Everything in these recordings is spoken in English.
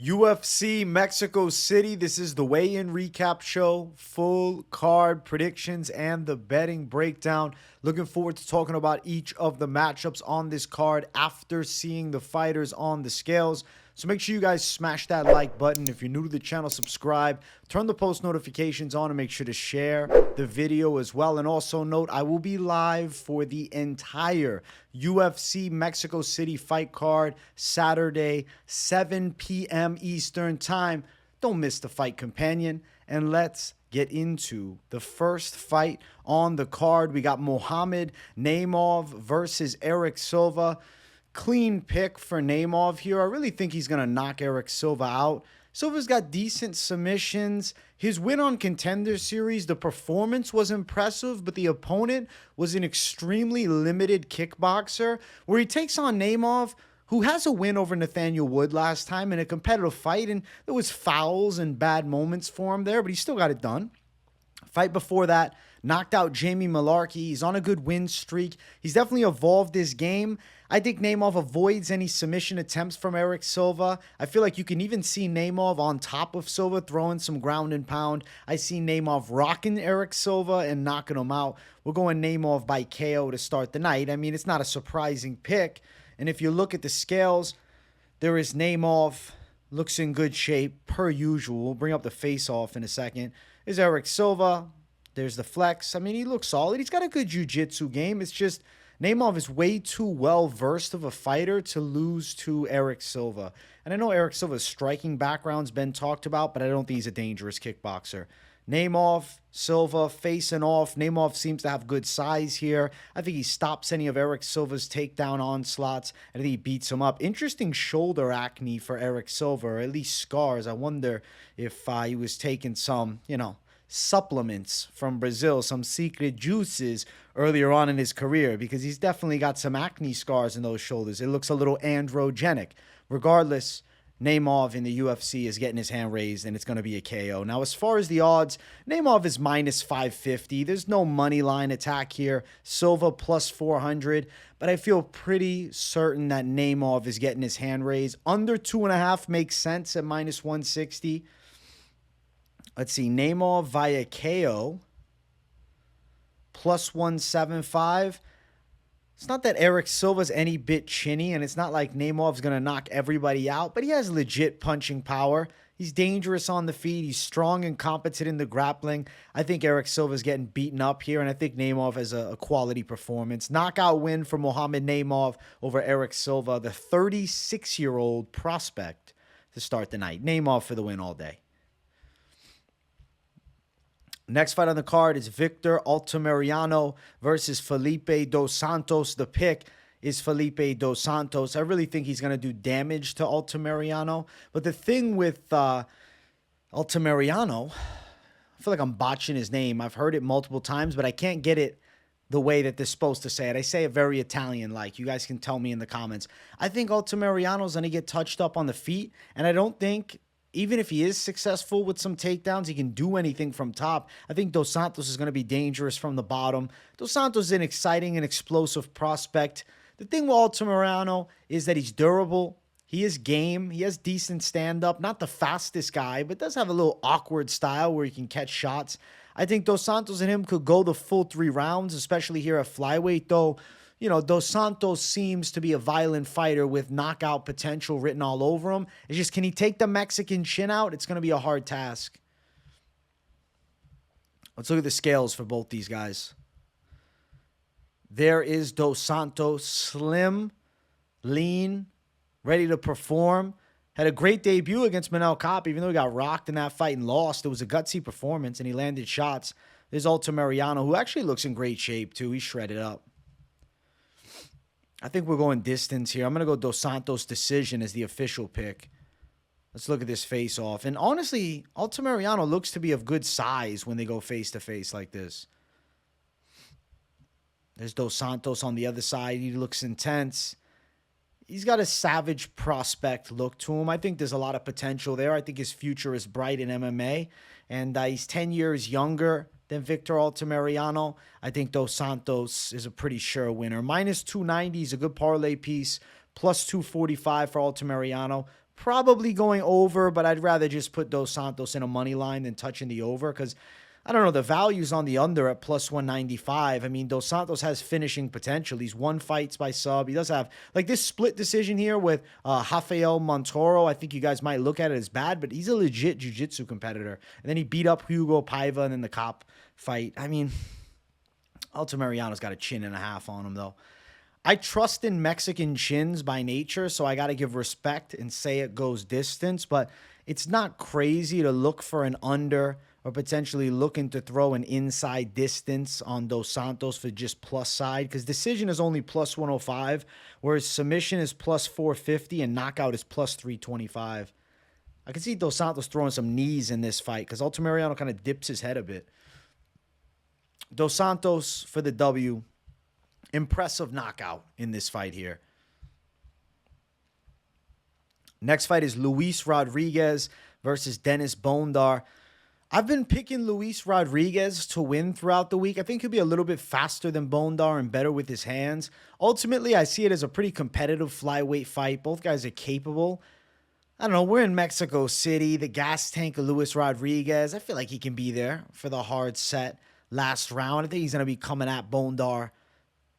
UFC Mexico City. This is the weigh-in recap show, full card predictions, and the betting breakdown. Looking forward to talking about each of the matchups on this card after seeing the fighters on the scales. So make sure you guys smash that like button. If you're new to the channel, subscribe. Turn the post notifications on and make sure to share the video as well. And also note, I will be live for the entire UFC Mexico City fight card Saturday, 7 p.m. Eastern time. Don't miss the fight companion. And let's get into the first fight on the card. We got Mohamed Naimov versus Erik Silva. Clean pick for Naimov here. I really think he's going to knock Erik Silva out. Silva's got decent submissions. His win on Contender Series, the performance was impressive, but the opponent was an extremely limited kickboxer, where he takes on Naimov, who has a win over Nathaniel Wood last time in a competitive fight, and there was fouls and bad moments for him there, but he still got it done. Fight before that, knocked out Jamie Malarkey. He's on a good win streak. He's definitely evolved this game. I think Naimov avoids any submission attempts from Erik Silva. I feel like you can even see Naimov on top of Silva, throwing some ground and pound. I see Naimov rocking Erik Silva and knocking him out. We're going Naimov by KO to start the night. I mean, it's not a surprising pick. And if you look at the scales, there is Naimov, looks in good shape, per usual. We'll bring up the face-off in a second. There's Erik Silva. There's the flex. I mean, he looks solid. He's got a good jiu-jitsu game. It's just Naimov is way too well-versed of a fighter to lose to Erik Silva. And I know Erik Silva's striking background's been talked about, but I don't think he's a dangerous kickboxer. Naimov, Silva facing off. Naimov seems to have good size here. I think he stops any of Erik Silva's takedown onslaughts. I think he beats him up. Interesting shoulder acne for Erik Silva, or at least scars. I wonder if he was taking some, supplements from Brazil, some secret juices earlier on in his career, because he's definitely got some acne scars in those shoulders. It looks a little androgenic. Regardless, Naimov in the UFC is getting his hand raised, and it's going to be a KO. Now, as far as the odds, Naimov is minus 550. There's no money line attack here. Silva plus 400, but I feel pretty certain that Naimov is getting his hand raised. Under 2.5 makes sense at minus 160. Let's see, Naimov via KO, plus 175. It's not that Erik Silva's any bit chinny, and it's not like Naimov's going to knock everybody out, but he has legit punching power. He's dangerous on the feet. He's strong and competent in the grappling. I think Erik Silva's getting beaten up here, and I think Naimov has a quality performance. Knockout win for Mohamed Naimov over Erik Silva, the 36-year-old prospect to start the night. Naimov for the win all day. Next fight on the card is Victor Altamirano versus Felipe dos Santos. The pick is Felipe dos Santos. I really think he's going to do damage to Altamirano. But the thing with Altamirano, I feel like I'm botching his name. I've heard it multiple times, but I can't get it the way that they're supposed to say it. I say it very Italian-like. You guys can tell me in the comments. I think Altamirano's going to get touched up on the feet, and I don't think, even if he is successful with some takedowns, he can do anything from top. I think Dos Santos is going to be dangerous from the bottom. Dos Santos is an exciting and explosive prospect. The thing with Altamirano is that he's durable. He is game. He has decent stand-up. Not the fastest guy, but does have a little awkward style where he can catch shots. I think Dos Santos and him could go the full 3 rounds, especially here at flyweight, though. Dos Santos seems to be a violent fighter with knockout potential written all over him. It's just, can he take the Mexican chin out? It's going to be a hard task. Let's look at the scales for both these guys. There is Dos Santos, slim, lean, ready to perform. Had a great debut against Manuel, even though he got rocked in that fight and lost. It was a gutsy performance, and he landed shots. There's Altamirano, who actually looks in great shape, too. He's shredded up. I think we're going distance here. I'm going to go Dos Santos decision as the official pick. Let's look at this face-off. And honestly, Altamirano looks to be of good size when they go face-to-face like this. There's Dos Santos on the other side. He looks intense. He's got a savage prospect look to him. I think there's a lot of potential there. I think his future is bright in MMA. And he's 10 years younger than Victor Altamirano. I think Dos Santos is a pretty sure winner. Minus 290 is a good parlay piece. Plus 245 for Altamirano. Probably going over, but I'd rather just put Dos Santos in a money line than touching the over because, I don't know, the value's on the under at plus 195. I mean, Dos Santos has finishing potential. He's won fights by sub. He does have, like, this split decision here with Rafael Montoro. I think you guys might look at it as bad, but he's a legit jiu-jitsu competitor. And then he beat up Hugo Paiva and then the cop fight. I mean, Altamirano's got a chin and a half on him, though. I trust in Mexican chins by nature, so I got to give respect and say it goes distance, but it's not crazy to look for an under or potentially looking to throw an inside distance on Dos Santos for just plus side, because decision is only plus 105, whereas submission is plus 450 and knockout is plus 325. I can see Dos Santos throwing some knees in this fight because Altamirano kind of dips his head a bit. Dos Santos for the W. Impressive knockout in this fight here. Next fight is Luis Rodriguez versus Dennis Bondar. I've been picking Luis Rodriguez to win throughout the week. I think he'll be a little bit faster than Bondar and better with his hands. Ultimately, I see it as a pretty competitive flyweight fight. Both guys are capable. I don't know. We're in Mexico City. The gas tank of Luis Rodriguez. I feel like he can be there for the hard set last round. I think he's going to be coming at Bondar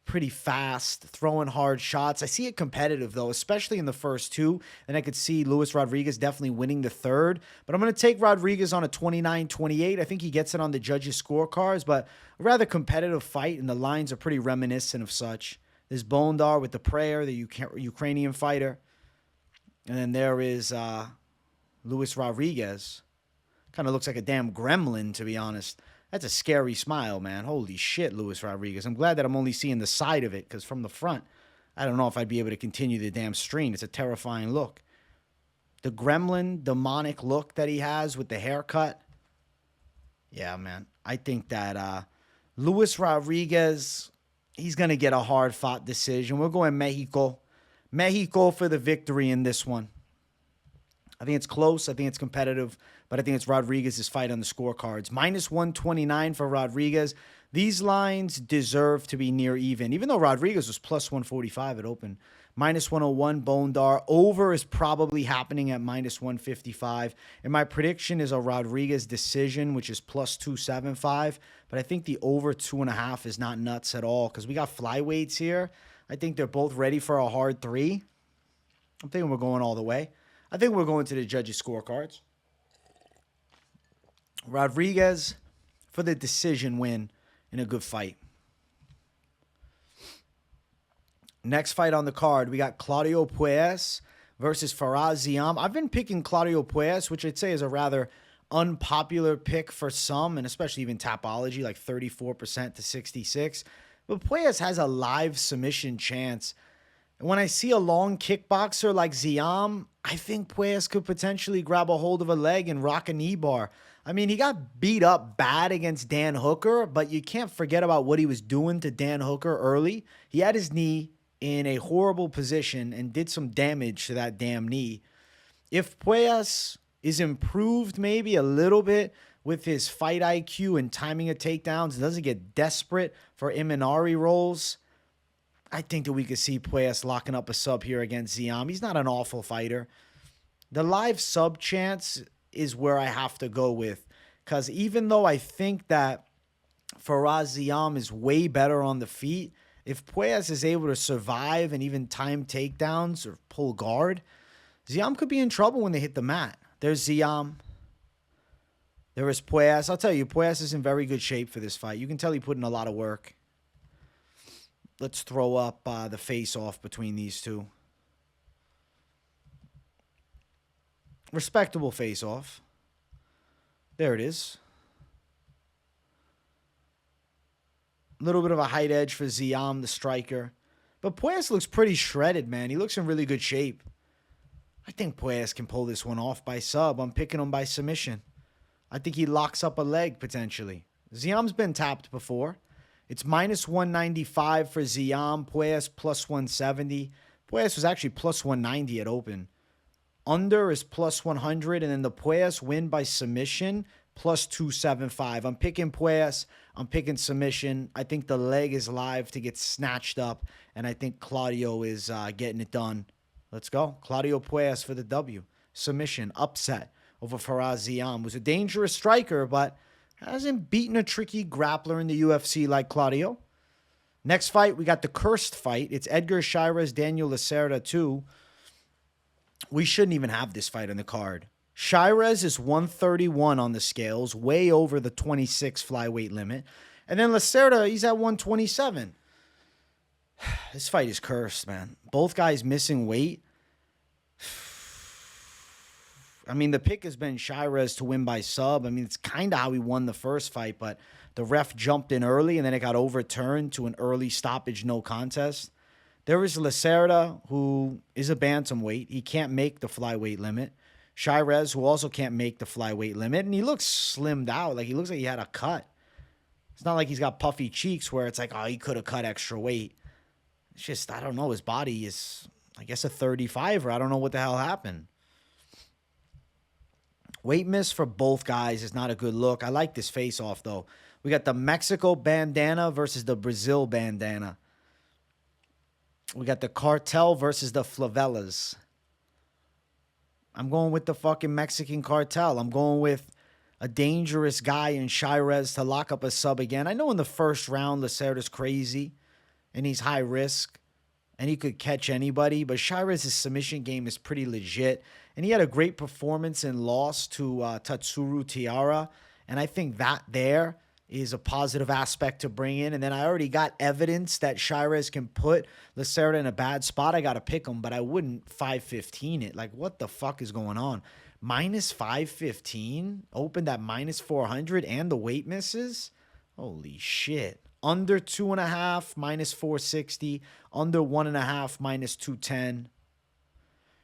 pretty fast, throwing hard shots. I see it competitive, though, especially in the first two. And I could see Luis Rodriguez definitely winning the third. But I'm going to take Rodriguez on a 29-28. I think he gets it on the judges' scorecards, but a rather competitive fight, and the lines are pretty reminiscent of such. There's Bondar with the prayer, the Ukrainian fighter. And then there is Luis Rodriguez. Kind of looks like a damn gremlin, to be honest. That's a scary smile, man. Holy shit, Luis Rodriguez. I'm glad that I'm only seeing the side of it, because from the front, I don't know if I'd be able to continue the damn stream. It's a terrifying look. The gremlin, demonic look that he has with the haircut. Yeah, man. I think that Luis Rodriguez, he's going to get a hard-fought decision. We're going Mexico. Mexico for the victory in this one. I think it's close. I think it's competitive. But I think it's Rodriguez's fight on the scorecards. Minus 129 for Rodriguez. These lines deserve to be near even though Rodriguez was plus 145 at open. Minus 101, Bondar. Over is probably happening at minus 155. And my prediction is a Rodriguez decision, which is plus 275. But I think the over 2.5 is not nuts at all because we got flyweights here. I think they're both ready for a hard 3. I'm thinking we're going all the way. I think we're going to the judges' scorecards. Rodriguez for the decision win in a good fight. Next fight on the card, we got Claudio Puelles versus Ziam. I've been picking Claudio Puelles, which I'd say is a rather unpopular pick for some, and especially even Tapology, like 34% to 66%. But Puelles has a live submission chance. And when I see a long kickboxer like Ziam, I think Puelles could potentially grab a hold of a leg and rock a knee bar. I mean, he got beat up bad against Dan Hooker, but you can't forget about what he was doing to Dan Hooker early. He had his knee in a horrible position and did some damage to that damn knee. If Puelles is improved maybe a little bit with his fight IQ and timing of takedowns, doesn't get desperate for Imanari rolls, I think that we could see Puelles locking up a sub here against Ziam. He's not an awful fighter. The live sub chance is where I have to go with, because even though I think that Ziam is way better on the feet, if Puelles is able to survive and even time takedowns or pull guard, Ziam could be in trouble when they hit the mat. There's Ziam. There is Puelles. I'll tell you, Puelles is in very good shape for this fight. You can tell he put in a lot of work. Let's throw up the face-off between these two. Respectable face-off. There it is. A little bit of a height edge for Ziam, the striker. But Puelles looks pretty shredded, man. He looks in really good shape. I think Puelles can pull this one off by sub. I'm picking him by submission. I think he locks up a leg, potentially. Ziam's been tapped before. It's minus 195 for Ziam. Puelles plus 170. Puelles was actually plus 190 at open. Under is plus 100, and then the Puelles win by submission, plus 275. I'm picking Puelles. I'm picking submission. I think the leg is live to get snatched up, and I think Claudio is getting it done Let's go. Claudio Puelles for the W. Submission, upset over Ziam, who's a dangerous striker, but hasn't beaten a tricky grappler in the UFC like Claudio. Next fight, we got the cursed fight. It's Edgar, Cháirez, Daniel Lacerda 2. We shouldn't even have this fight on the card. Cháirez is 131 on the scales, way over the 26 flyweight limit. And then Lacerda, he's at 127. This fight is cursed, man. Both guys missing weight. I mean, the pick has been Cháirez to win by sub. I mean, it's kind of how he won the first fight, but the ref jumped in early, and then it got overturned to an early stoppage, no contest. There is Lacerda, who is a bantamweight. He can't make the flyweight limit. Cháirez, who also can't make the flyweight limit, and he looks slimmed out. Like, he looks like he had a cut. It's not like he's got puffy cheeks where it's like, oh, he could have cut extra weight. It's just, I don't know, his body is, I guess, a 35er. I don't know what the hell happened. Weight miss for both guys is not a good look. I like this face-off, though. We got the Mexico bandana versus the Brazil bandana. We got the cartel versus the favelas. I'm going with the fucking Mexican cartel. I'm going with a dangerous guy in Cháirez to lock up a sub again. I know in the first round, Lacerda's crazy, and he's high risk, and he could catch anybody, but Cháirez's submission game is pretty legit, and he had a great performance and loss to Tatsuro Tiara, and I think that there is a positive aspect to bring in. And then I already got evidence that Cháirez can put Lacerda in a bad spot. I got to pick him, but I wouldn't 515 it. Like, what the fuck is going on? Minus 515, opened at minus 400, and the weight misses? Holy shit. Under 2.5, minus 460. Under 1.5, minus 210.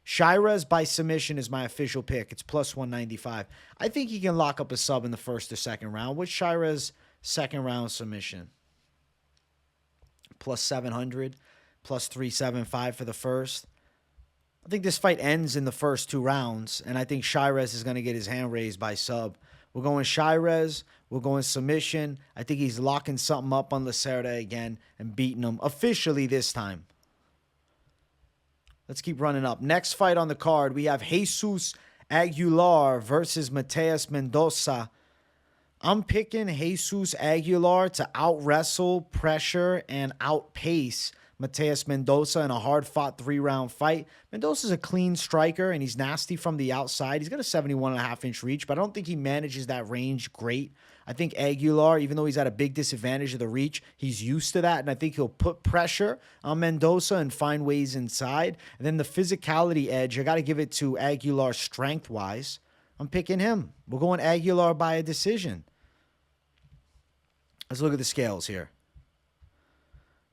Cháirez by submission is my official pick. It's plus 195. I think he can lock up a sub in the first or second round. With Cháirez second round submission? Plus 700, plus 375 for the first. I think this fight ends in the first 2 rounds, and I think Cháirez is going to get his hand raised by sub. We're going Cháirez. We're going submission. I think he's locking something up on Lacerda again and beating him officially this time. Let's keep running up. Next fight on the card, we have Jesus Aguilar versus Mateus Mendonça. I'm picking Jesus Aguilar to out-wrestle, pressure, and outpace Mateus Mendonça in a hard-fought 3-round fight. Mendonça's a clean striker, and he's nasty from the outside. He's got a 71.5-inch reach, but I don't think he manages that range great. I think Aguilar, even though he's at a big disadvantage of the reach, he's used to that, and I think he'll put pressure on Mendonça and find ways inside. And then the physicality edge, I got to give it to Aguilar strength-wise. I'm picking him. We're going Aguilar by a decision. Let's look at the scales here.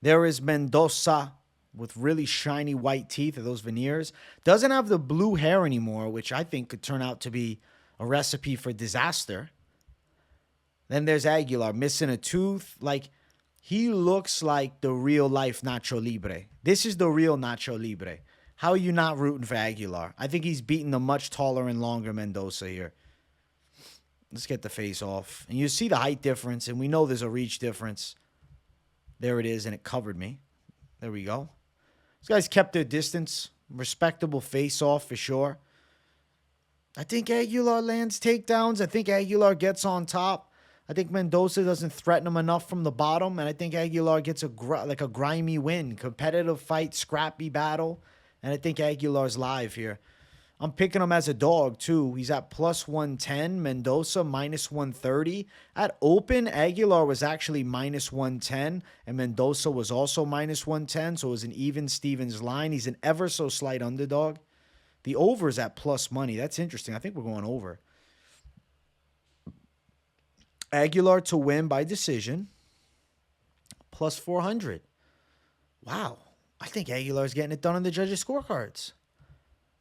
There is Mendonça with really shiny white teeth, or those veneers. Doesn't have the blue hair anymore, which I think could turn out to be a recipe for disaster. Then there's Aguilar, missing a tooth. Like, he looks like the real-life Nacho Libre. This is the real Nacho Libre. How are you not rooting for Aguilar? I think he's beating the much taller and longer Mendonça here. Let's get the face off. And you see the height difference, and we know there's a reach difference. There it is, and it covered me. There we go. These guys kept their distance. Respectable face-off for sure. I think Aguilar lands takedowns. I think Aguilar gets on top. I think Mendonça doesn't threaten him enough from the bottom, and I think Aguilar gets a grimy win. Competitive fight, scrappy battle, and I think Aguilar's live here. I'm picking him as a dog, too. He's at plus 110. Mendonça, minus 130. At open, Aguilar was actually minus 110, and Mendonça was also minus 110, so it was an even Stevens line. He's an ever so slight underdog. The over's at plus money. That's interesting. I think we're going over. Aguilar to win by decision, plus 400. Wow. I think Aguilar's getting it done on the judges' scorecards.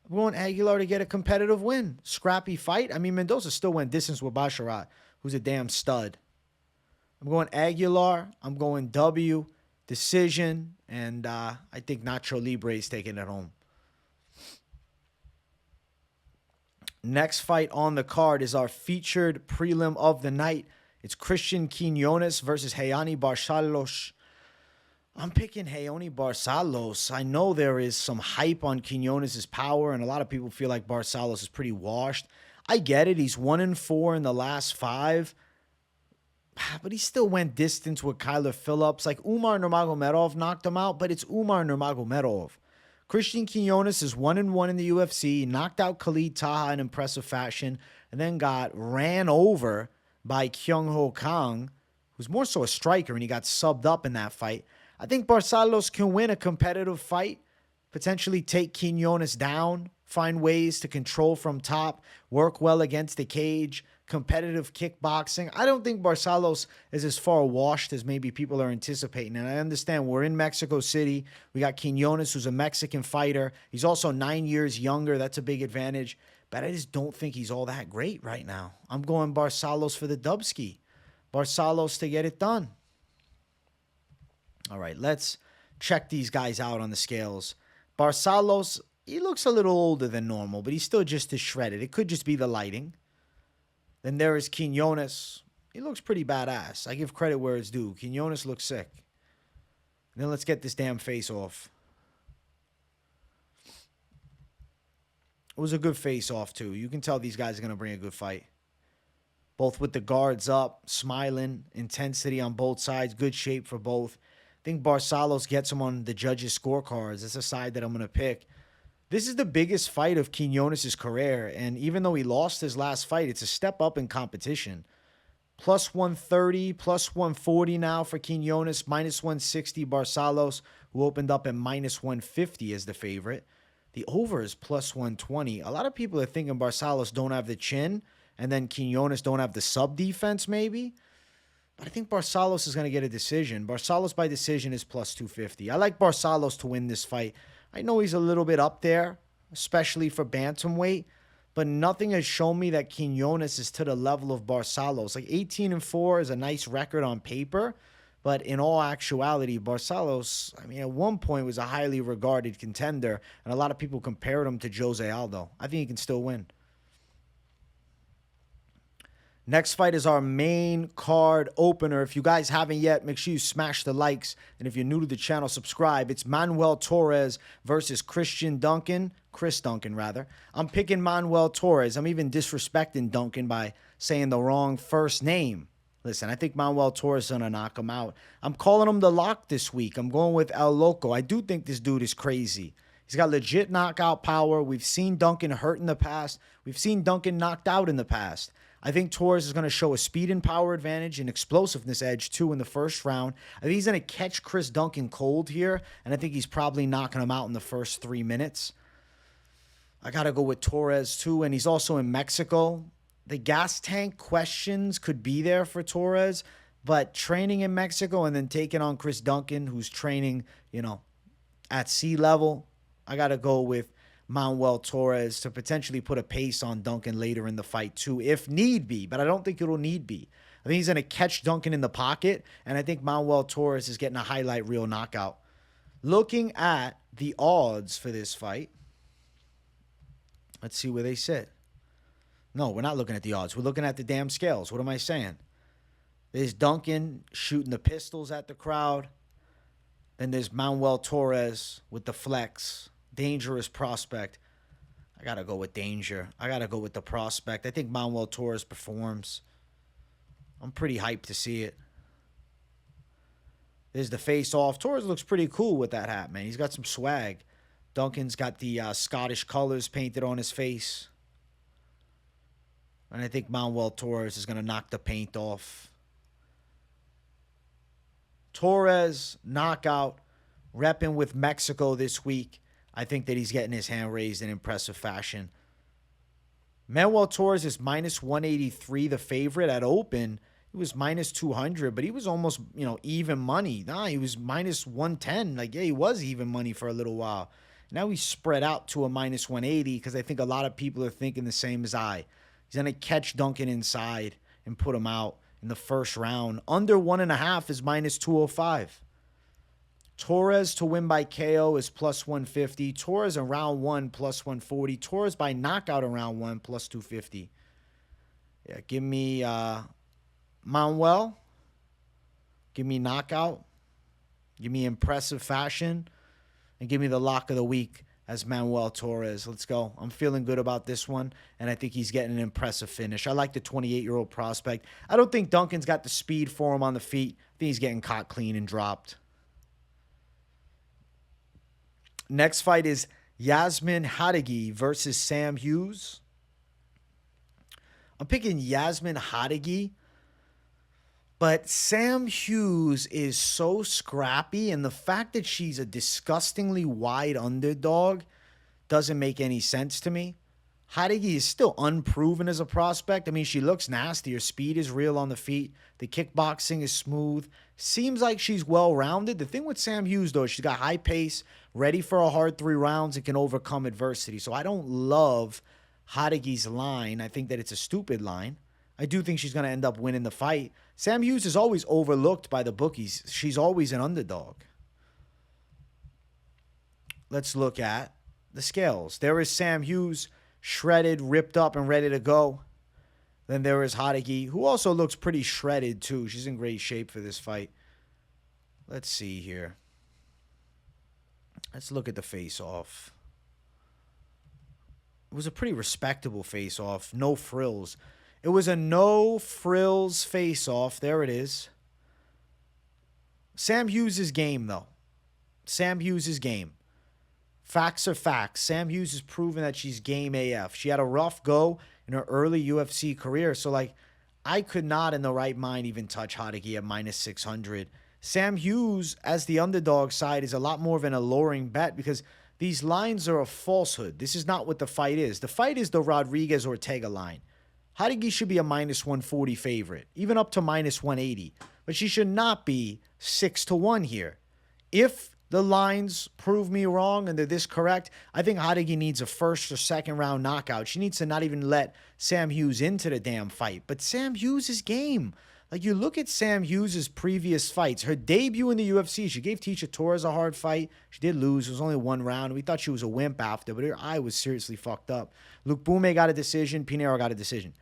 We want Aguilar to get a competitive win. Scrappy fight. I mean, Mendonça still went distance with Basharat, who's a damn stud. I'm going Aguilar. I'm going W, decision, and I think Nacho Libre is taking it home. Next fight on the card is our featured prelim of the night. It's Cristian Quiñonez versus Raoni Barcelos. I'm picking Raoni Barcelos. I know there is some hype on Quiñonez's power, and a lot of people feel like Barcelos is pretty washed. I get it. He's 1-4 in the last 5, but he still went distance with Kyler Phillips. Like Umar Nurmagomedov knocked him out, but it's Umar Nurmagomedov. Cristian Quiñonez is 1-1 in the UFC. He knocked out Khalid Taha in impressive fashion, and then got ran over by Kyung Ho Kang, who's more so a striker, and he got subbed up in that fight. I think Barcelos can win a competitive fight, potentially take Quiñonez down, find ways to control from top, work well against the cage, competitive kickboxing. I don't think Barcelos is as far washed as maybe people are anticipating. And I understand we're in Mexico City. We got Quiñonez, who's a Mexican fighter. He's also 9 years younger. That's a big advantage. But I just don't think he's all that great right now. I'm going Barcelos for the Dubski. Barcelos to get it done. All right, let's check these guys out on the scales. Barcelos, he looks a little older than normal, but he's still just as shredded. It could just be the lighting. Then there is Quiñonez. He looks pretty badass. I give credit where it's due. Quiñonez looks sick. And then let's get this damn face off. It was a good face off, too. You can tell these guys are going to bring a good fight. Both with the guards up, smiling, intensity on both sides, good shape for both. I think Barcelos gets him on the judges' scorecards. It's a side that I'm going to pick. This is the biggest fight of Quiñonez's career, and even though he lost his last fight, it's a step up in competition. Plus 130, plus 140 now for Quiñonez, minus 160 Barcelos, who opened up at minus 150 as the favorite. The over is plus 120. A lot of people are thinking Barcelos don't have the chin, and then Quiñonez don't have the sub-defense maybe. But I think Barcelos is going to get a decision. Barcelos by decision is plus 250. I like Barcelos to win this fight. I know he's a little bit up there, especially for bantamweight, but nothing has shown me that Quiñonez is to the level of Barcelos. Like 18-4 is a nice record on paper, but in all actuality, Barcelos, I mean, at one point was a highly regarded contender, and a lot of people compared him to Jose Aldo. I think he can still win. Next fight is our main card opener. If you guys haven't yet, make sure you smash the likes. And if you're new to the channel, subscribe. It's Manuel Torres versus Chris Duncan, rather. I'm picking Manuel Torres. I'm even disrespecting Duncan by saying the wrong first name. Listen, I think Manuel Torres is going to knock him out. I'm calling him the lock this week. I'm going with El Loco. I do think this dude is crazy. He's got legit knockout power. We've seen Duncan hurt in the past. We've seen Duncan knocked out in the past. I think Torres is going to show a speed and power advantage and explosiveness edge, too, in the first round. I think he's going to catch Chris Duncan cold here, and I think he's probably knocking him out in the first 3 minutes. I got to go with Torres, too, and he's also in Mexico. The gas tank questions could be there for Torres, but training in Mexico and then taking on Chris Duncan, who's training, at sea level, I got to go with Manuel Torres to potentially put a pace on Duncan later in the fight too, if need be. But I don't think it'll need be. I think he's going to catch Duncan in the pocket, and I think Manuel Torres is getting a highlight reel knockout. Looking at the odds for this fight, let's see where they sit. No, we're not looking at the odds. We're looking at the damn scales. What am I saying? There's Duncan shooting the pistols at the crowd. Then there's Manuel Torres with the flex. Dangerous prospect. I got to go with danger. I got to go with the prospect. I think Manuel Torres performs. I'm pretty hyped to see it. There's the face-off. Torres looks pretty cool with that hat, man. He's got some swag. Duncan's got the Scottish colors painted on his face. And I think Manuel Torres is going to knock the paint off. Torres, knockout, repping with Mexico this week. I think that he's getting his hand raised in impressive fashion. Manuel Torres is minus 183, the favorite at open. He was minus 200, but he was almost, even money. Nah, he was minus 110. He was even money for a little while. Now he's spread out to a minus 180 because I think a lot of people are thinking the same as I. He's going to catch Duncan inside and put him out in the first round. Under 1.5 is minus 205. Torres to win by KO is plus 150. Torres in round 1 plus 140. Torres by knockout in round 1 plus 250. Yeah, give me Manuel. Give me knockout. Give me impressive fashion and give me the lock of the week as Manuel Torres. Let's go. I'm feeling good about this one, and I think he's getting an impressive finish. I like the 28-year-old prospect. I don't think Duncan's got the speed for him on the feet. I think he's getting caught clean and dropped. Next fight is Yasmin Jauregui versus Sam Hughes. I'm picking Yasmin Jauregui, but Sam Hughes is so scrappy, and the fact that she's a disgustingly wide underdog doesn't make any sense to me. Jauregui is still unproven as a prospect. I mean, she looks nasty. Her speed is real on the feet. The kickboxing is smooth. Seems like she's well-rounded. The thing with Sam Hughes, though, she's got high pace, ready for a hard 3 rounds, and can overcome adversity. So I don't love Jauregui's line. I think that it's a stupid line. I do think she's going to end up winning the fight. Sam Hughes is always overlooked by the bookies. She's always an underdog. Let's look at the scales. There is Sam Hughes, shredded, ripped up, and ready to go. Then there is Jauregui, who also looks pretty shredded too. She's in great shape for this fight. Let's see here. Let's look at the face-off. It was a pretty respectable face-off. No frills. It was a no-frills face-off. There it is. Sam Hughes' game, though. Sam Hughes' game. Facts are facts. Sam Hughes has proven that she's game AF. She had a rough go in her early UFC career. So, like, I could not in the right mind even touch Jauregui at minus 600. Sam Hughes, as the underdog side, is a lot more of an alluring bet because these lines are a falsehood. This is not what the fight is. The fight is the Rodríguez-Ortega line. Jauregui should be a minus 140 favorite, even up to minus 180. But she should not be 6-1 here. If the lines prove me wrong and they're this correct, I think Jauregui needs a first or second round knockout. She needs to not even let Sam Hughes into the damn fight. But Sam Hughes' game. Like, you look at Sam Hughes' previous fights. Her debut in the UFC, she gave Tecia Torres a hard fight. She did lose. It was only 1 round. We thought she was a wimp after, but her eye was seriously fucked up. Luke Bume got a decision. Pinheiro got a decision.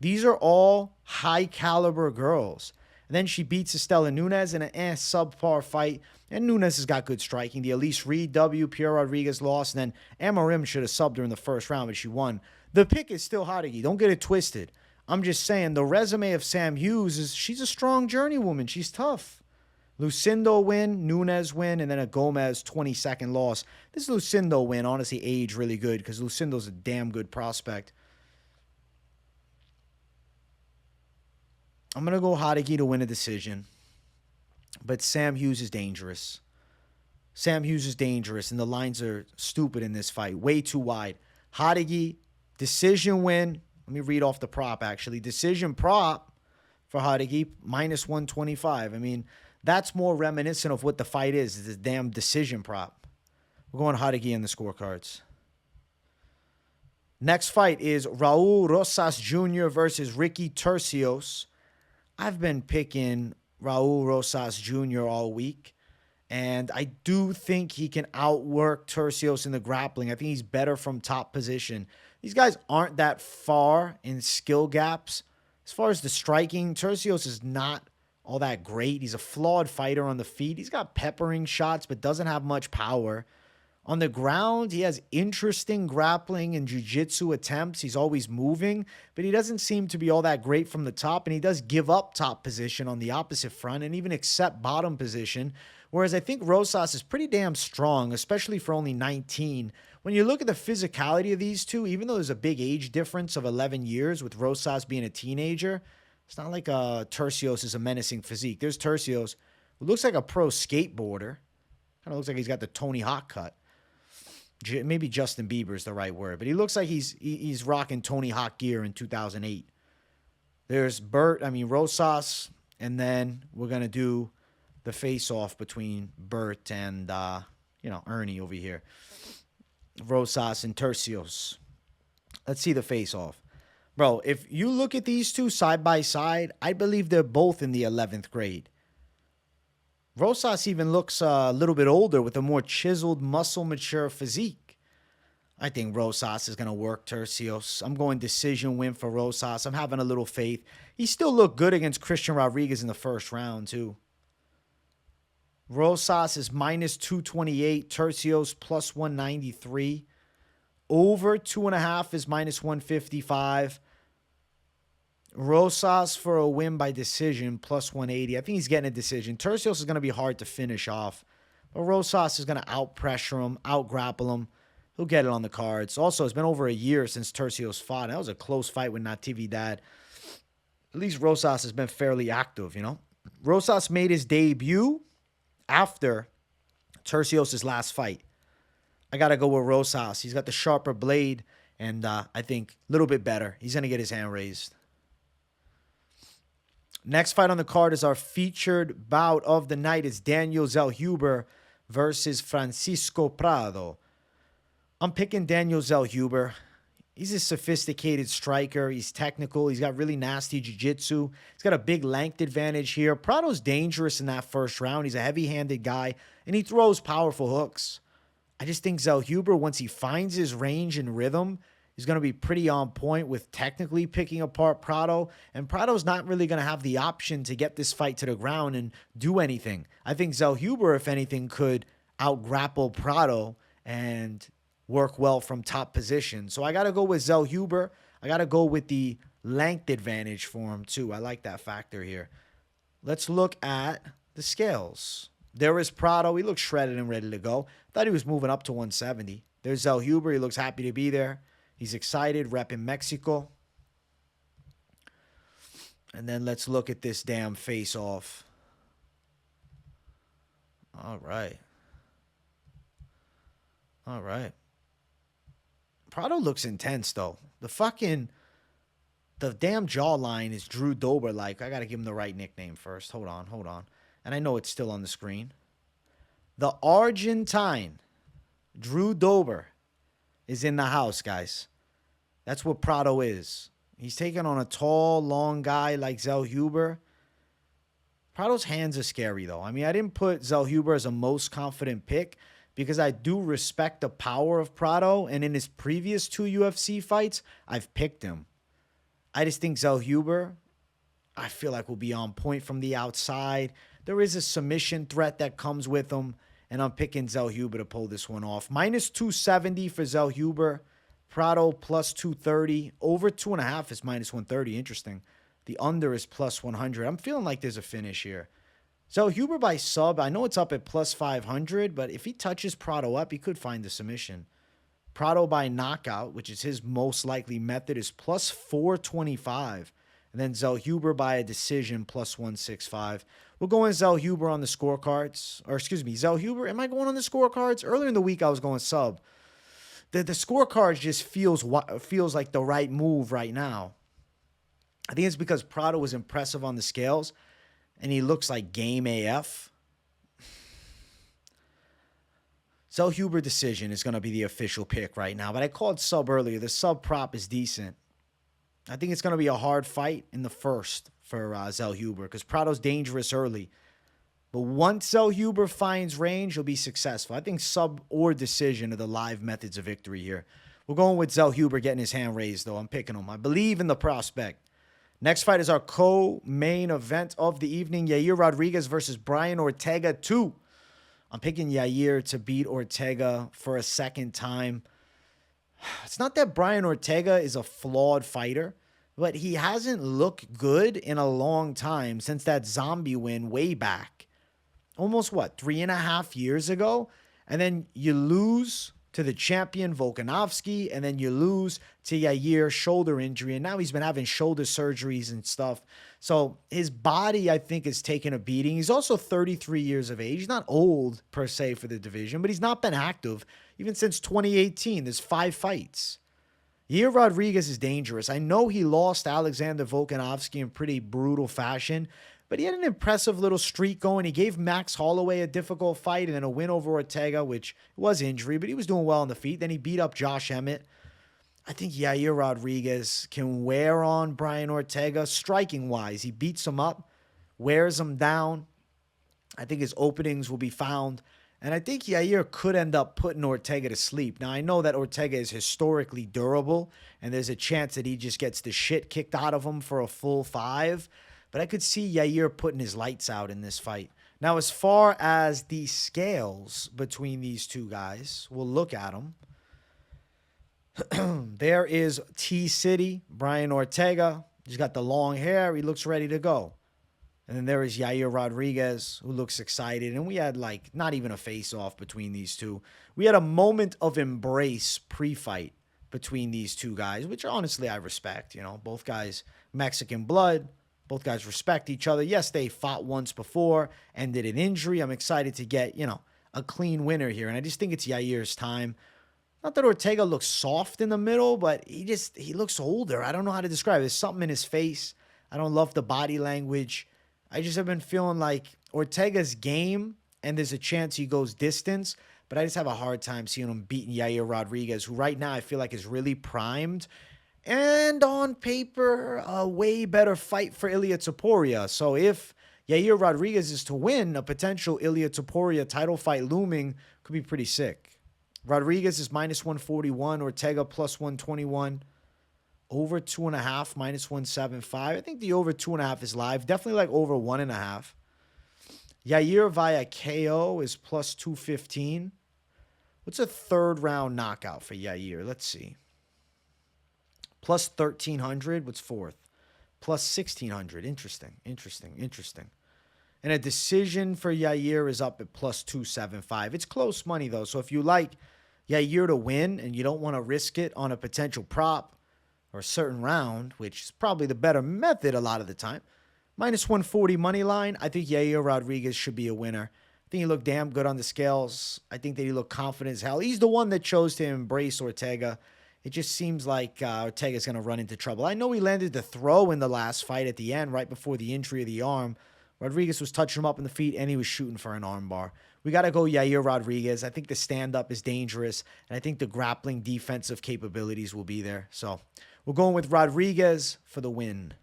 These are all high-caliber girls. And then she beats Estela Nunes in an subpar fight. And Nunes has got good striking. The Elise Reed W, Pierre Rodriguez lost. And then Amarim should have subbed her in the first round, but she won. The pick is still Jauregui. Don't get it twisted. I'm just saying the resume of Sam Hughes is she's a strong journeywoman. She's tough. Lucindo win, Nunes win, and then a Gomez 22nd loss. This Lucindo win honestly aged really good because Lucindo's a damn good prospect. I'm going to go Jauregui to win a decision. But Sam Hughes is dangerous. Sam Hughes is dangerous, and the lines are stupid in this fight. Way too wide. Jauregui, decision win. Let me read off the prop, actually. Decision prop for Jauregui, minus 125. I mean, that's more reminiscent of what the fight is. It's a damn decision prop. We're going Jauregui in the scorecards. Next fight is Raul Rosas Jr. versus Ricky Turcios. I've been picking Raul Rosas Jr. all week, and I do think he can outwork Turcios in the grappling. I think he's better from top position. These guys aren't that far in skill gaps. As far as the striking, Turcios is not all that great. He's a flawed fighter on the feet. He's got peppering shots, but doesn't have much power. On the ground, he has interesting grappling and jiu-jitsu attempts. He's always moving, but he doesn't seem to be all that great from the top, and he does give up top position on the opposite front and even accept bottom position, whereas I think Rosas is pretty damn strong, especially for only 19. When you look at the physicality of these two, even though there's a big age difference of 11 years with Rosas being a teenager, it's not like Turcios is a menacing physique. There's Turcios, who looks like a pro skateboarder. Kind of looks like he's got the Tony Hawk cut. Maybe Justin Bieber is the right word, but he looks like he's rocking Tony Hawk gear in 2008. There's Rosas, and then we're going to do the face-off between Bert and, Ernie over here. Rosas and Turcios. Let's see the face-off. Bro, if you look at these two side by side, I believe they're both in the 11th grade. Rosas even looks a little bit older with a more chiseled, muscle-mature physique. I think Rosas is going to work Turcios. I'm going decision win for Rosas. I'm having a little faith. He still looked good against Cristian Rodríguez in the first round, too. Rosas is minus 228. Turcios plus 193. Over 2.5 is minus 155. Rosas for a win by decision plus 180. I think he's getting a decision. Turcios is going to be hard to finish off. But Rosas is going to out-pressure him, out-grapple him. He'll get it on the cards. Also, it's been over a year since Turcios fought. That was a close fight with Natividad. At least Rosas has been fairly active, you know. Rosas made his debut after Turcios' last fight. I got to go with Rosas. He's got the sharper blade, and I think a little bit better. He's going to get his hand raised. Next fight on the card is our featured bout of the night. It's Daniel Zellhuber versus Francisco Prado. I'm picking Daniel Zellhuber. He's a sophisticated striker. He's technical. He's got really nasty jiu-jitsu. He's got a big length advantage here. Prado's dangerous in that first round. He's a heavy-handed guy, and he throws powerful hooks. I just think Zellhuber, once he finds his range and rhythm, is going to be pretty on point with technically picking apart Prado. And Prado's not really going to have the option to get this fight to the ground and do anything. I think Zellhuber, if anything, could out-grapple Prado and work well from top position. So I got to go with Zellhuber. I got to go with the length advantage for him, too. I like that factor here. Let's look at the scales. There is Prado. He looks shredded and ready to go. Thought he was moving up to 170. There's Zellhuber. He looks happy to be there. He's excited, repping Mexico. And then let's look at this damn face-off. All right. All right. Prado looks intense, though. The damn jawline is Drew Dober-like. I got to give him the right nickname first. Hold on. And I know it's still on the screen. The Argentine, Drew Dober, is in the house, guys. That's what Prado is. He's taking on a tall, long guy like Zellhuber. Prado's hands are scary, though. I mean, I didn't put Zellhuber as a most confident pick because I do respect the power of Prado, and in his previous 2 UFC fights, I've picked him. I just think Zellhuber, I feel like, will be on point from the outside. There is a submission threat that comes with him, and I'm picking Zellhuber to pull this one off. Minus 270 for Zellhuber. Prado plus 230. Over 2.5 is minus 130. Interesting. The under is plus 100. I'm feeling like there's a finish here. Zellhuber by sub, I know it's up at plus 500, but if he touches Prado up, he could find the submission. Prado by knockout, which is his most likely method, is plus 425. And then Zellhuber by a decision, plus 165. We're going Zellhuber on the scorecards. Or excuse me, Zellhuber. Am I going on the scorecards? Earlier in the week, I was going sub. The scorecards just feels like the right move right now. I think it's because Prado was impressive on the scales, and he looks like game AF. Zellhuber decision is going to be the official pick right now, but I called sub earlier. The sub prop is decent. I think it's going to be a hard fight in the first for Zellhuber because Prado's dangerous early. But once Zellhuber finds range, he'll be successful. I think sub or decision are the live methods of victory here. We're going with Zellhuber getting his hand raised, though. I'm picking him. I believe in the prospect. Next fight is our co-main event of the evening. Yair Rodríguez versus Brian Ortega 2. I'm picking Yair to beat Ortega for a second time. It's not that Brian Ortega is a flawed fighter, but he hasn't looked good in a long time since that zombie win way back. Almost, 3.5 years ago? And then you lose to the champion Volkanovski, and then you lose to Yair, shoulder injury, and now he's been having shoulder surgeries and stuff. So his body, I think, is taking a beating. He's also 33 years of age. He's not old, per se, for the division, but he's not been active even since 2018. There's 5 fights. Yair Rodríguez is dangerous. I know he lost Alexander Volkanovski in pretty brutal fashion, but he had an impressive little streak going. He gave Max Holloway a difficult fight and then a win over Ortega, which was injury, but he was doing well on the feet. Then he beat up Josh Emmett. I think Yair Rodríguez can wear on Brian Ortega striking-wise. He beats him up, wears him down. I think his openings will be found. And I think Yair could end up putting Ortega to sleep. Now, I know that Ortega is historically durable, and there's a chance that he just gets the shit kicked out of him for a full 5. But I could see Yair putting his lights out in this fight. Now, as far as the scales between these two guys, we'll look at them. There is T-City, Brian Ortega. He's got the long hair. He looks ready to go. And then there is Yair Rodríguez, who looks excited. And we had, like, not even a face-off between these two. We had a moment of embrace pre-fight between these two guys, which honestly I respect. You know, both guys Mexican blood. Both guys respect each other. Yes, they fought once before, ended in injury. I'm excited to get, a clean winner here. And I just think it's Yair's time. Not that Ortega looks soft in the middle, but he looks older. I don't know how to describe it. There's something in his face. I don't love the body language. I just have been feeling like Ortega's game, and there's a chance he goes distance, but I just have a hard time seeing him beating Yair Rodríguez, who right now I feel like is really primed. And on paper, a way better fight for Ilia Topuria. So if Yair Rodríguez is to win, a potential Ilia Topuria title fight looming could be pretty sick. Rodríguez is minus 141, Ortega plus 121. Over 2.5, minus 175. I think the over 2.5 is live. Definitely like over 1.5. Yair via KO is plus 215. What's a third round knockout for Yair? Let's see. Plus 1,300. What's fourth? Plus 1,600. Interesting. And a decision for Yair is up at plus 275. It's close money, though. So if you like Yair to win and you don't want to risk it on a potential prop or a certain round, which is probably the better method a lot of the time, minus 140 money line, I think Yair Rodríguez should be a winner. I think he looked damn good on the scales. I think that he looked confident as hell. He's the one that chose to embrace Ortega. It just seems like Ortega's going to run into trouble. I know he landed the throw in the last fight at the end, right before the injury of the arm. Rodríguez was touching him up in the feet, and he was shooting for an armbar. We got to go Yair Rodríguez. I think the stand-up is dangerous, and I think the grappling defensive capabilities will be there. So we're going with Rodríguez for the win.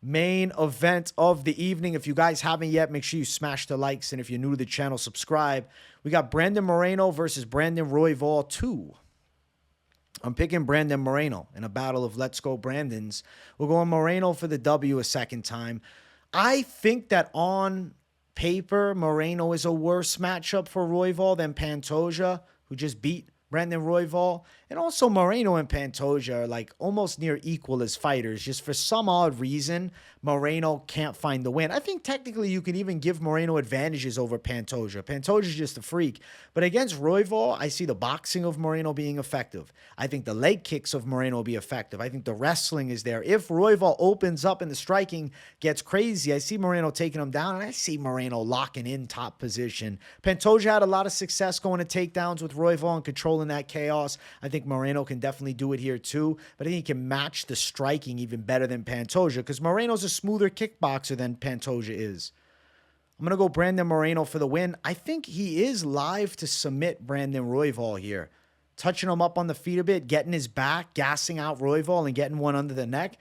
Main event of the evening. If you guys haven't yet, make sure you smash the likes, and if you're new to the channel, subscribe. We got Brandon Moreno versus Brandon Royval 2. I'm picking Brandon Moreno in a battle of Let's Go Brandons. We're going Moreno for the W a second time. I think that on paper, Moreno is a worse matchup for Royval than Pantoja, who just beat Brandon Royval. And also Moreno and Pantoja are like almost near equal as fighters. Just for some odd reason, Moreno can't find the win. I think technically you can even give Moreno advantages over Pantoja. Pantoja's just a freak. But against Royval, I see the boxing of Moreno being effective. I think the leg kicks of Moreno will be effective. I think the wrestling is there. If Royval opens up and the striking gets crazy, I see Moreno taking him down, and I see Moreno locking in top position. Pantoja had a lot of success going to takedowns with Royval and controlling that chaos. I think Moreno can definitely do it here too, but I think he can match the striking even better than Pantoja because Moreno's a smoother kickboxer than Pantoja is. I'm going to go Brandon Moreno for the win. I think he is live to submit Brandon Royval here. Touching him up on the feet a bit, getting his back, gassing out Royval and getting one under the neck.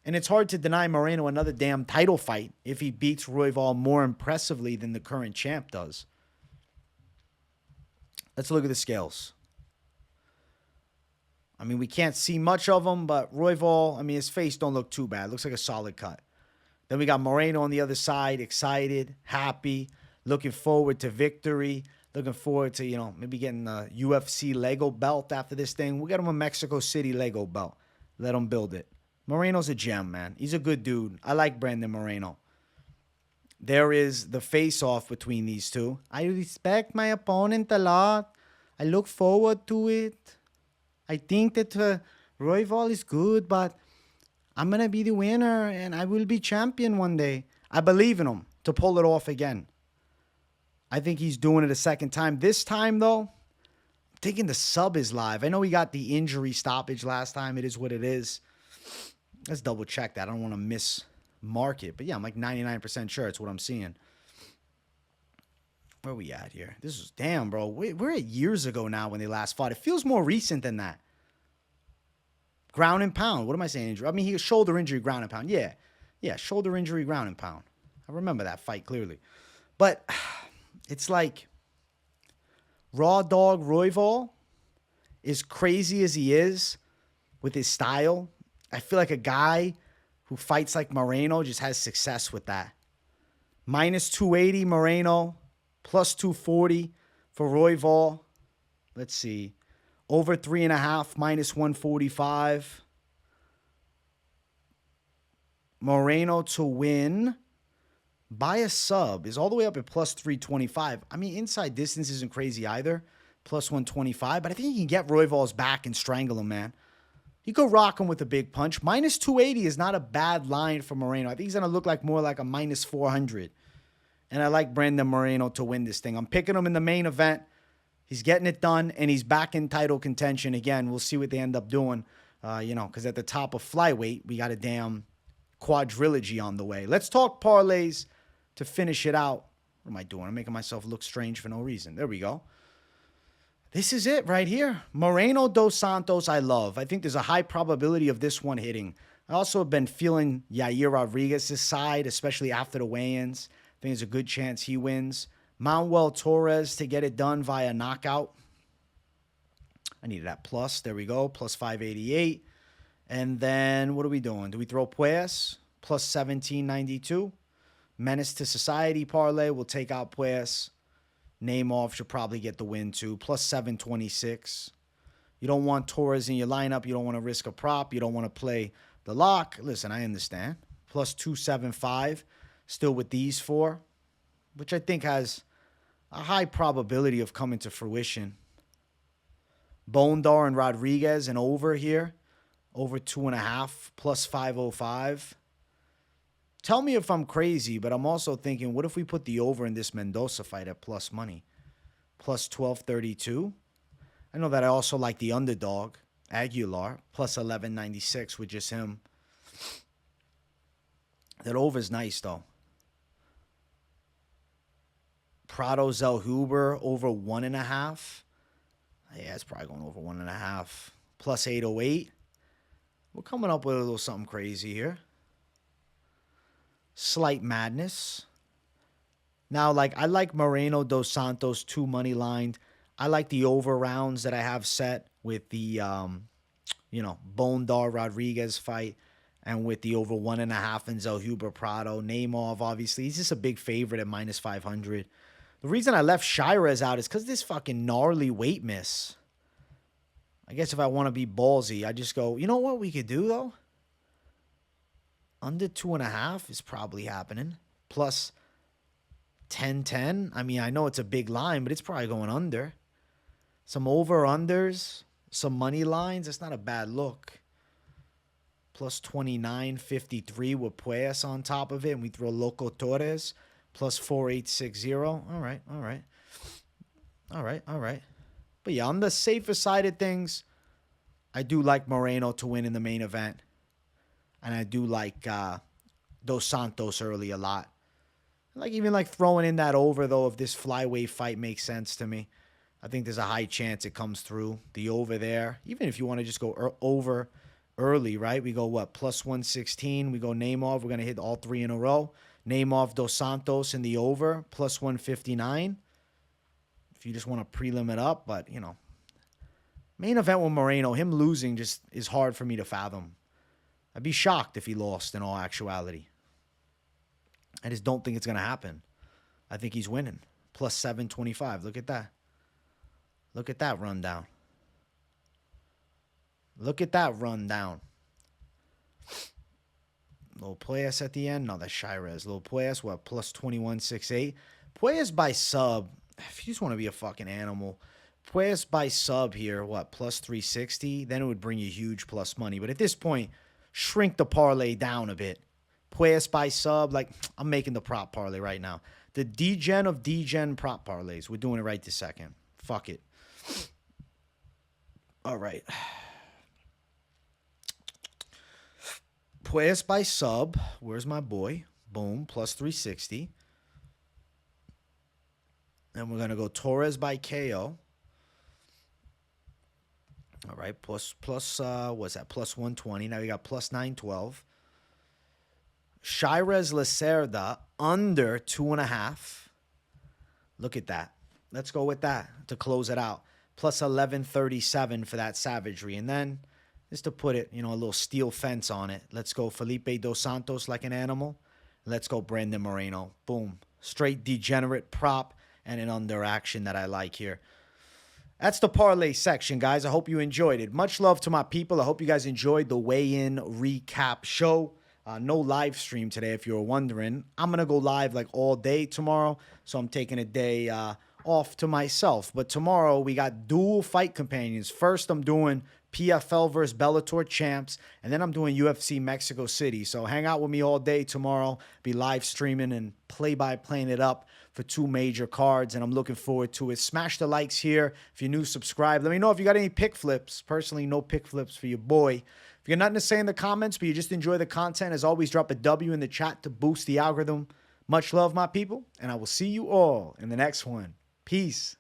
And it's hard to deny Moreno another damn title fight if he beats Royval more impressively than the current champ does. Let's look at the scales. I mean, we can't see much of him, but Royval, I mean, his face don't look too bad. Looks like a solid cut. Then we got Moreno on the other side, excited, happy, looking forward to victory, looking forward to, maybe getting the UFC Lego belt after this thing. We'll get him a Mexico City Lego belt. Let him build it. Moreno's a gem, man. He's a good dude. I like Brandon Moreno. There is the face-off between these two. I respect my opponent a lot. I look forward to it. I think that Royval is good, but I'm going to be the winner, and I will be champion one day. I believe in him to pull it off again. I think he's doing it a second time. This time, though, I'm thinking the sub is live. I know he got the injury stoppage last time. It is what it is. Let's double-check that. I don't want to mismark it. But, yeah, I'm like 99% sure it's what I'm seeing. Where are we at here? This is, damn, bro. We're at years ago now when they last fought. It feels more recent than that. Ground and pound. What am I saying? I mean, he has shoulder injury, ground and pound. Yeah. Yeah, shoulder injury, ground and pound. I remember that fight clearly. But it's like Raw Dog Royval, as crazy as he is with his style, I feel like a guy who fights like Moreno just has success with that. Minus 280, Moreno. Plus 240 for Royval. Let's see. Over 3.5, minus 145. Moreno to win by a sub is all the way up at plus 325. I mean, inside distance isn't crazy either. Plus 125. But I think he can get Royval's back and strangle him, man. You could rock him with a big punch. Minus 280 is not a bad line for Moreno. I think he's going to look like more like a minus 400. And I like Brandon Moreno to win this thing. I'm picking him in the main event. He's getting it done, and he's back in title contention again. We'll see what they end up doing, because at the top of flyweight, we got a damn quadrilogy on the way. Let's talk parlays to finish it out. What am I doing? I'm making myself look strange for no reason. There we go. This is it right here. Moreno dos Santos, I love. I think there's a high probability of this one hitting. I also have been feeling Yair Rodríguez's side, especially after the weigh-ins. I think there's a good chance he wins. Manuel Torres to get it done via knockout. I needed that plus. There we go. Plus 588. And then what are we doing? Do we throw Puelles? Plus 1792. Menace to Society parlay. We'll take out Puelles. Naimov should probably get the win too. Plus 726. You don't want Torres in your lineup. You don't want to risk a prop. You don't want to play the lock. Listen, I understand. Plus 275. Still with these four, which I think has a high probability of coming to fruition. Bondar and Rodríguez and over here. Over 2.5. Plus 505. Tell me if I'm crazy, but I'm also thinking, what if we put the over in this Mendonça fight at plus money? Plus 1232. I know that I also like the underdog, Aguilar, plus 1196 with just him. That over's nice, though. Prado Zellhuber over 1.5. Yeah, it's probably going over 1.5. Plus 808. We're coming up with a little something crazy here. Slight madness. Now, I like Moreno dos Santos 2 money lined. I like the over rounds that I have set with the, Bondar Rodríguez fight and with the over 1.5 in Zellhuber Prado. Naimov, obviously, he's just a big favorite at minus 500. The reason I left Cháirez out is because this fucking gnarly weight miss. I guess if I want to be ballsy, I just go, you know what we could do, though? Under 2.5 is probably happening. Plus 10-10. I mean, I know it's a big line, but it's probably going under. Some over-unders, some money lines. It's not a bad look. Plus 29.53 with Puelles on top of it. And we throw Loco Torres. Plus 4860. All right. But yeah, on the safer side of things, I do like Moreno to win in the main event. And I do like Dos Santos early a lot. Even throwing in that over, though, if this flyweight fight makes sense to me. I think there's a high chance it comes through. The over there. Even if you want to just go over early, right? We go, what, plus 116. We go Naimov. We're going to hit all 3 in a row. Naimov, Dos Santos in the over. Plus 159. If you just want to prelim it up. But, main event with Moreno, him losing just is hard for me to fathom. I'd be shocked if he lost in all actuality. I just don't think it's going to happen. I think he's winning. Plus 725. Look at that. Look at that rundown. Look at that rundown. Little Puelles at the end. No, that's Cháirez. Little Puelles, what? Plus 2168. Puelles by sub. If you just want to be a fucking animal. Puelles by sub here, what? Plus 360. Then it would bring you huge plus money. But at this point, shrink the parlay down a bit. Puelles by sub, I'm making the prop parlay right now. The D-Gen of D-Gen prop parlays. We're doing it right this second. Fuck it. All right. Puelles by sub. Where's my boy? Boom. Plus 360. And we're going to go Torres by KO. All right. Plus, what's that? Plus 120. Now we got plus 912. Cháirez Lacerda under 2.5. Look at that. Let's go with that to close it out. Plus 1137 for that savagery. And then, just to put it, a little steel fence on it, let's go Felipe dos Santos like an animal. Let's go Brandon Moreno. Boom. Straight degenerate prop and an under action that I like here. That's the parlay section, guys. I hope you enjoyed it. Much love to my people. I hope you guys enjoyed the weigh-in recap show. No live stream today, if you were wondering. I'm going to go live like all day tomorrow, so I'm taking a day off to myself. But tomorrow, we got dual fight companions. First, I'm doing PFL versus Bellator champs, and then I'm doing UFC Mexico City. So hang out with me all day tomorrow. Be live streaming and play-by-playing it up for 2 major cards, and I'm looking forward to it. Smash the likes here. If you're new, subscribe. Let me know if you got any pick flips. Personally, no pick flips for your boy. If you're nothing to say in the comments, but you just enjoy the content, as always, drop a W in the chat to boost the algorithm. Much love, my people, and I will see you all in the next one. Peace.